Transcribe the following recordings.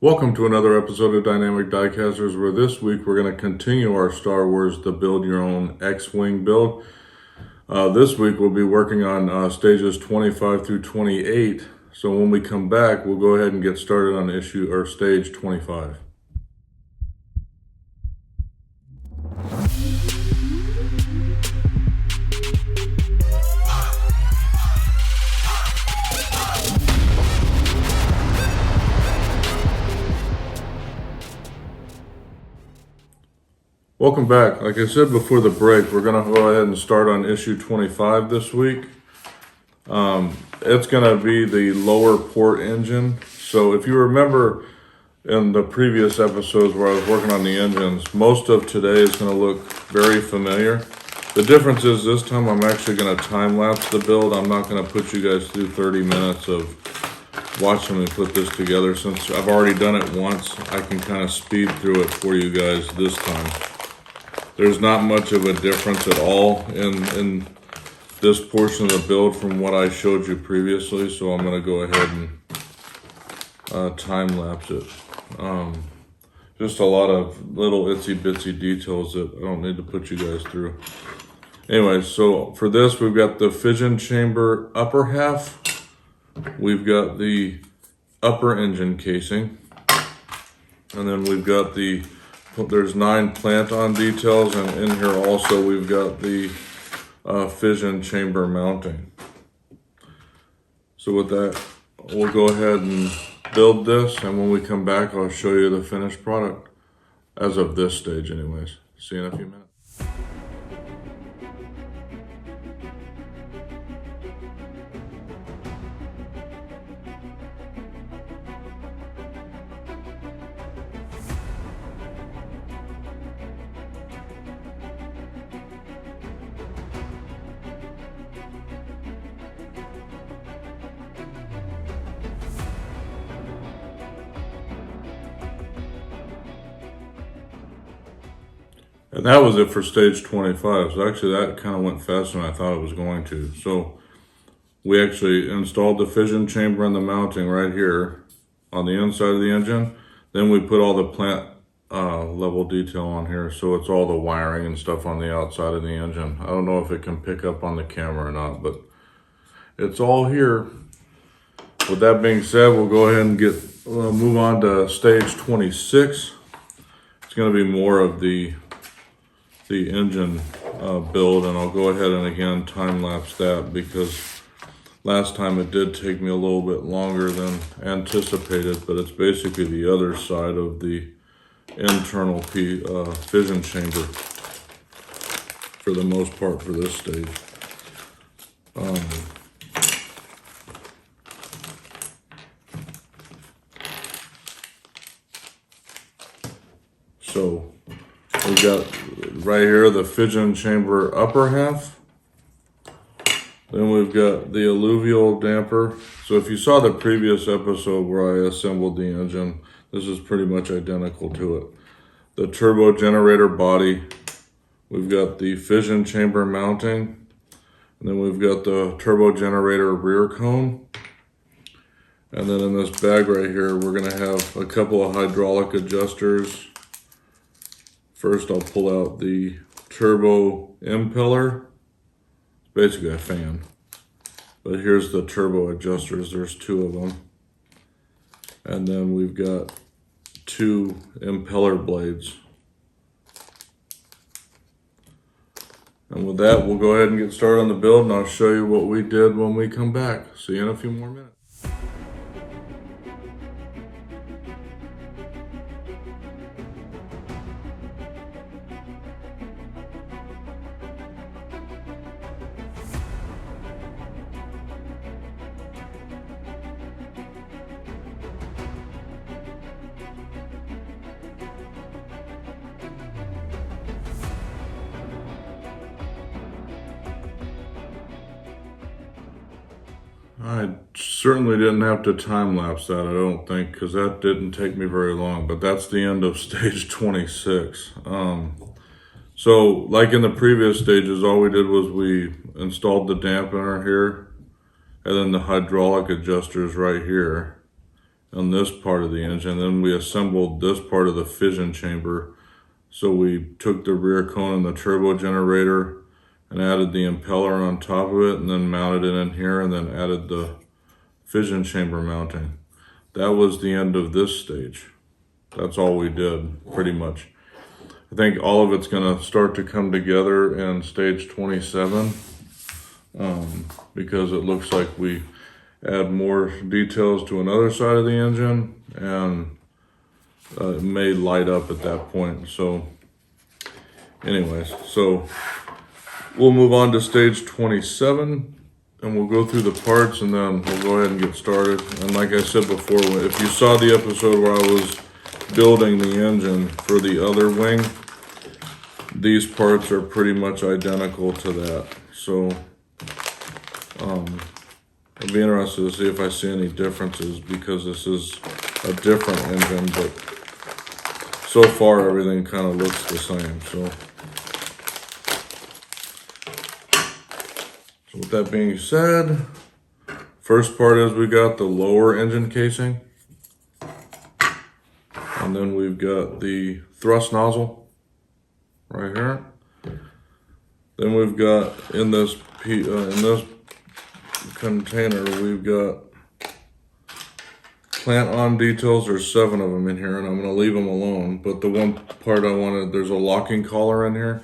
Welcome to another episode of Dynamic Diecasters, where this week we're going to continue our Star Wars The Build Your Own X-Wing build. This week we'll be working on stages 25 through 28. So when we come back, we'll go ahead and get started on stage 25. Welcome back. Like I said before the break, we're going to go ahead and start on issue 25 this week. It's going to be the lower port engine. So if you remember in the previous episodes where I was working on the engines, most of today is going to look very familiar. The difference is this time I'm actually going to time lapse the build. I'm not going to put you guys through 30 minutes of watching me put this together. Since I've already done it once, I can kind of speed through it for you guys this time. There's not much of a difference at all in this portion of the build from what I showed you previously, so I'm going to go ahead and time lapse it. Just a lot of little itsy bitsy details that I don't need to put you guys through. Anyway, so for this we've got the fission chamber upper half, we've got the upper engine casing, and then we've got there's 9 plant-on details, and in here also we've got the fission chamber mounting. So with that, we'll go ahead and build this, and when we come back I'll show you the finished product, as of this stage anyways. See you in a few minutes. And that was it for stage 25. So actually that kind of went faster than I thought it was going to. So we actually installed the fission chamber and the mounting right here on the inside of the engine. Then we put all the plant level detail on here. So it's all the wiring and stuff on the outside of the engine. I don't know if it can pick up on the camera or not, but it's all here. With that being said, we'll go ahead and move on to stage 26. It's going to be more of the engine build, and I'll go ahead and again time lapse that because last time it did take me a little bit longer than anticipated, but it's basically the other side of the internal fission chamber for the most part for this stage. So we've got right here the fission chamber upper half. Then we've got the alluvial damper. So if you saw the previous episode where I assembled the engine, this is pretty much identical to it. The turbo generator body. We've got the fission chamber mounting. And then we've got the turbo generator rear cone. And then in this bag right here, we're going to have a couple of hydraulic adjusters. First, I'll pull out the turbo impeller. It's basically a fan. But here's the turbo adjusters. There's 2 of them. And then we've got 2 impeller blades. And with that, we'll go ahead and get started on the build, and I'll show you what we did when we come back. See you in a few more minutes. I certainly didn't have to time lapse that, I don't think, because that didn't take me very long, but that's the end of stage 26. So like in the previous stages, all we did was we installed the dampener here and then the hydraulic adjusters right here. on this part of the engine. Then we assembled this part of the fission chamber. So we took the rear cone and the turbo generator and added the impeller on top of it, and then mounted it in here, and then added the fission chamber mounting. That was the end of this stage. That's all we did, pretty much. I think all of it's gonna start to come together in stage 27, because it looks like we add more details to another side of the engine, and it may light up at that point. So anyways, so we'll move on to stage 27, and we'll go through the parts, and then we'll go ahead and get started. And like I said before, if you saw the episode where I was building the engine for the other wing, these parts are pretty much identical to that. So I'd be interested to see if I see any differences, because this is a different engine, but so far everything kind of looks the same. So with that being said, first part is we got the lower engine casing, and then we've got the thrust nozzle right here. Then we've got in this container, we've got plant on details. There's 7 of them in here, and I'm gonna leave them alone. But the one part I wanted, there's a locking collar in here,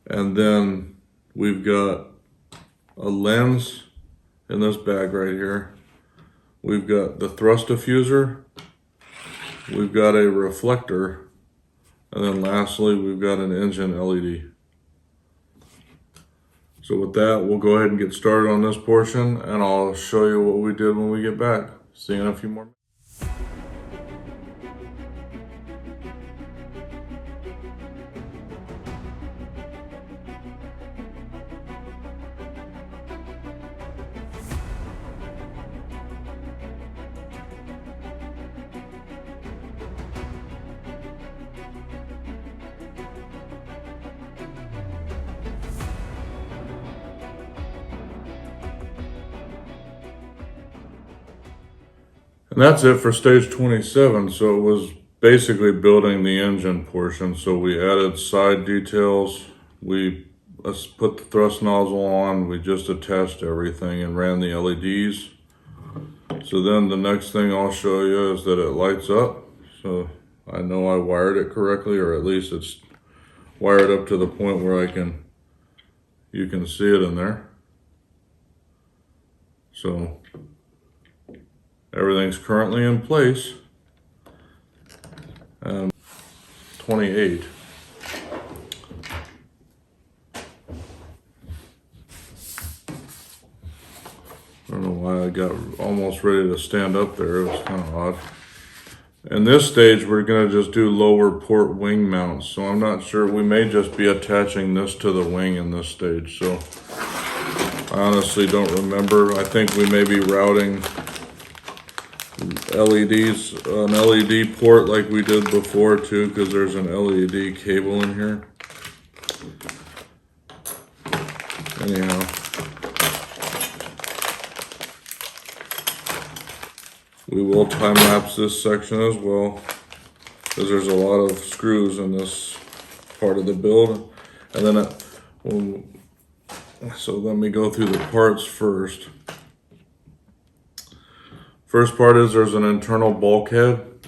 and then we've got a lens in this bag right here. We've got the thrust diffuser. We've got a reflector. And then lastly, we've got an engine LED. So with that, we'll go ahead and get started on this portion, and I'll show you what we did when we get back. See you in a few more minutes. And that's it for stage 27. So it was basically building the engine portion. So we added side details. We put the thrust nozzle on. We just attached everything and ran the LEDs. So then the next thing I'll show you is that it lights up. So I know I wired it correctly, or at least it's wired up to the point where you can see it in there. So everything's currently in place. 28. I don't know why I got almost ready to stand up there. It was kind of odd. In this stage, we're going to just do lower port wing mounts. So I'm not sure. We may just be attaching this to the wing in this stage. So I honestly don't remember. I think we may be routing LEDs, an LED port like we did before too, because there's an LED cable in here. Anyhow, we will time lapse this section as well, because there's a lot of screws in this part of the build. And then so let me go through the parts first. First part is there's an internal bulkhead.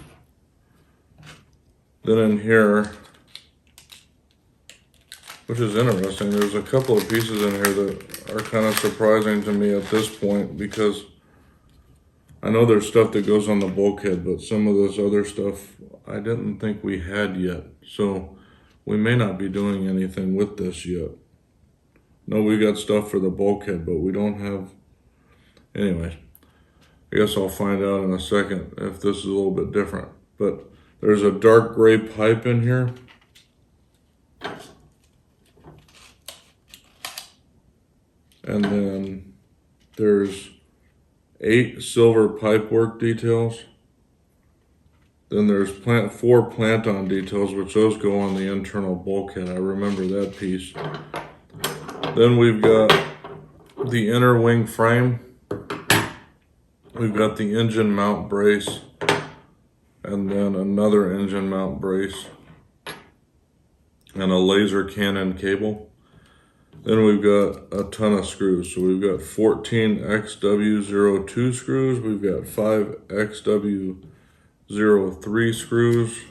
Then in here, which is interesting, there's a couple of pieces in here that are kind of surprising to me at this point, because I know there's stuff that goes on the bulkhead, but some of this other stuff I didn't think we had yet. So we may not be doing anything with this yet. No, we got stuff for the bulkhead, but we don't have, anyway. I guess I'll find out in a second if this is a little bit different. But there's a dark gray pipe in here. And then there's 8 silver pipework details. Then there's 4 plant-on details, which those go on the internal bulkhead. I remember that piece. Then we've got the inner wing frame. We've got the engine mount brace, and then another engine mount brace, and a laser cannon cable. Then we've got a ton of screws. So we've got 14 XW02 screws. We've got 5 XW03 screws.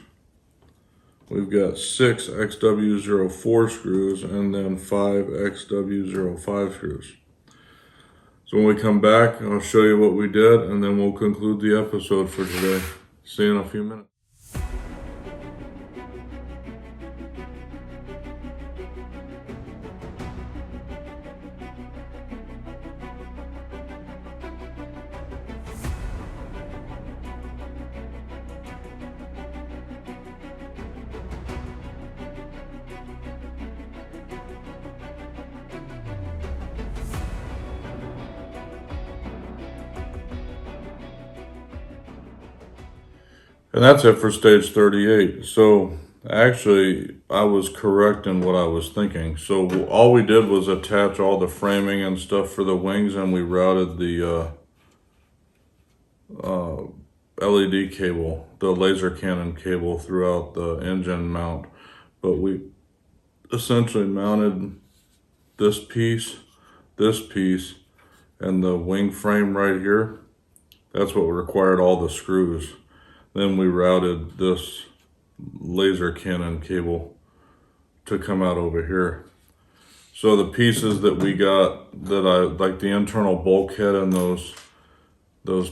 We've got 6 XW04 screws, and then 5 XW05 screws. So when we come back, I'll show you what we did, and then we'll conclude the episode for today. See you in a few minutes. And that's it for stage 38. So actually, I was correct in what I was thinking. So all we did was attach all the framing and stuff for the wings, and we routed the LED cable, the laser cannon cable, throughout the engine mount. But we essentially mounted this piece, and the wing frame right here. That's what required all the screws. Then we routed this laser cannon cable to come out over here. So the pieces that we got, that I like, the internal bulkhead and those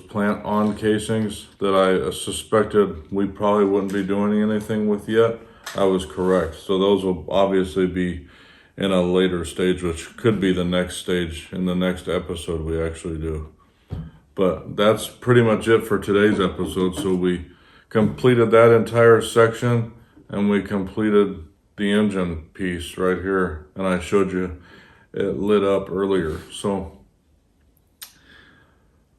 plant on casings that I suspected we probably wouldn't be doing anything with yet, I was correct. So those will obviously be in a later stage, which could be the next stage in the next episode we actually do. But that's pretty much it for today's episode. So we completed that entire section, and we completed the engine piece right here, and I showed you it lit up earlier. So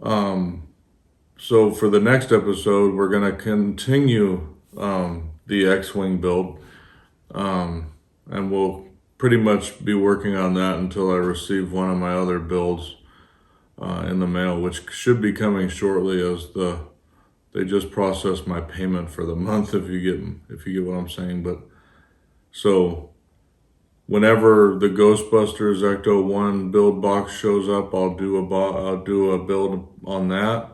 for the next episode, we're going to continue the X-Wing build, and we'll pretty much be working on that until I receive one of my other builds in the mail, which should be coming shortly, as they just processed my payment for the month, if you get what I'm saying. But so whenever the Ghostbusters Ecto 1 build box shows up, I'll do a build on that.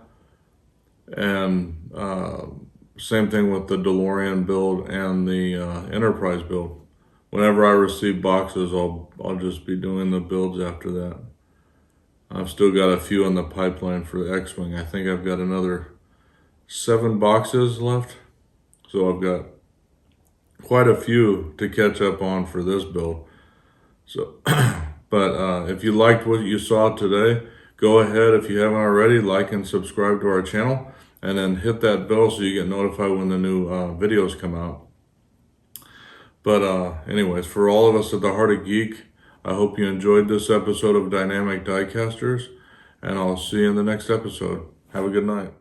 And same thing with the DeLorean build and the Enterprise build. Whenever I receive boxes, I'll just be doing the builds after that. I've still got a few in the pipeline for the X-Wing. I think I've got another 7 boxes left. So I've got quite a few to catch up on for this build. So, but if you liked what you saw today, go ahead, if you haven't already, like and subscribe to our channel, and then hit that bell so you get notified when the new videos come out. But anyways, for all of us at the Heart of Geek, I hope you enjoyed this episode of Dynamic Diecasters, and I'll see you in the next episode. Have a good night.